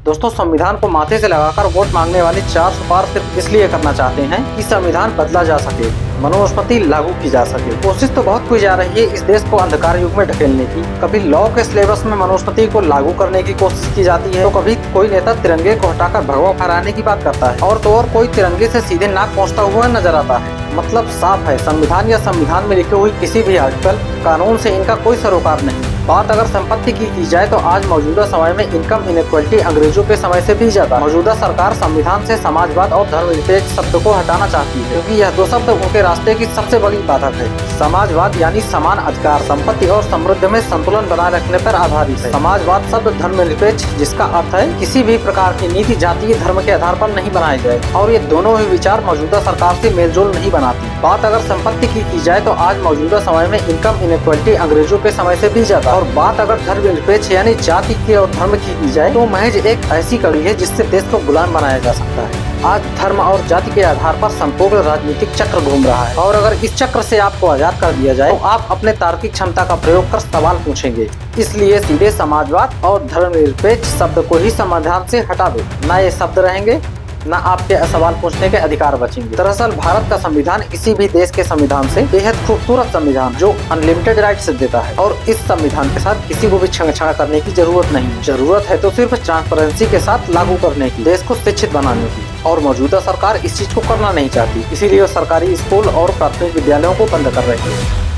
दोस्तों, संविधान को माथे से लगाकर वोट मांगने वाले 400 पार सिर्फ इसलिए करना चाहते हैं कि संविधान बदला जा सके, मनुस्मृति लागू की जा सके। कोशिश तो बहुत की जा रही है इस देश को अंधकार युग में ढकेलने की। कभी लॉ के सिलेबस में मनुस्मृति को लागू करने की कोशिश की जाती है, तो कभी कोई नेता तिरंगे को हटाकर भगवा फहराने की बात करता है, और तो और कोई तिरंगे से सीधे नाक पहुँचता हुआ नजर आता है। मतलब साफ है, संविधान या संविधान में लिखी हुई किसी भी आर्टिकल, कानून से इनका कोई सरोकार नहीं। बात अगर संपत्ति की जाए तो आज मौजूदा समय में इनकम इनइक्वालिटी अंग्रेजों के समय से भी ज्यादा। मौजूदा सरकार संविधान से समाजवाद और धर्मनिरपेक्ष शब्द को हटाना चाहती है, क्योंकि यह दो शब्द उनके रास्ते की सबसे बड़ी बाधक है। समाजवाद यानी समान अधिकार, संपत्ति और समृद्धि में संतुलन बनाए रखने पर आधारित है। समाजवाद शब्द धर्मनिरपेक्ष, जिसका अर्थ है किसी भी प्रकार की नीति जातीय धर्म के आधार पर नहीं बनाई जाए, और ये दोनों ही विचार मौजूदा सरकार से मेलजोल नहीं बनाती। बात अगर संपत्ति की जाए तो आज मौजूदा समय में इनकम इनइक्वालिटी अंग्रेजों के समय से भी ज्यादा। और बात अगर धर्मनिरपेक्ष यानी जाति के और धर्म की जाए तो महज एक ऐसी कड़ी है जिससे देश को गुलाम बनाया जा सकता है। आज धर्म और जाति के आधार पर संपूर्ण राजनीतिक चक्र घूम रहा है, और अगर इस चक्र से आपको आजाद कर दिया जाए तो आप अपने तार्किक क्षमता का प्रयोग कर सवाल पूछेंगे। इसलिए सीधे समाजवाद और धर्मनिरपेक्ष शब्द को ही संविधान से हटा दो, ना ये शब्द रहेंगे, न आपके सवाल पूछने के अधिकार बचेंगे। दरअसल भारत का संविधान किसी भी देश के संविधान से बेहद खूबसूरत संविधान जो अनलिमिटेड राइट्स देता है, और इस संविधान के साथ किसी को भी छेड़छाड़ करने की जरूरत नहीं। जरूरत है तो सिर्फ ट्रांसपेरेंसी के साथ लागू करने की, देश को शिक्षित बनाने की, और मौजूदा सरकार इस चीज को करना नहीं चाहती। इसीलिए सरकारी स्कूल और प्राथमिक विद्यालयों को बंद कर रही है।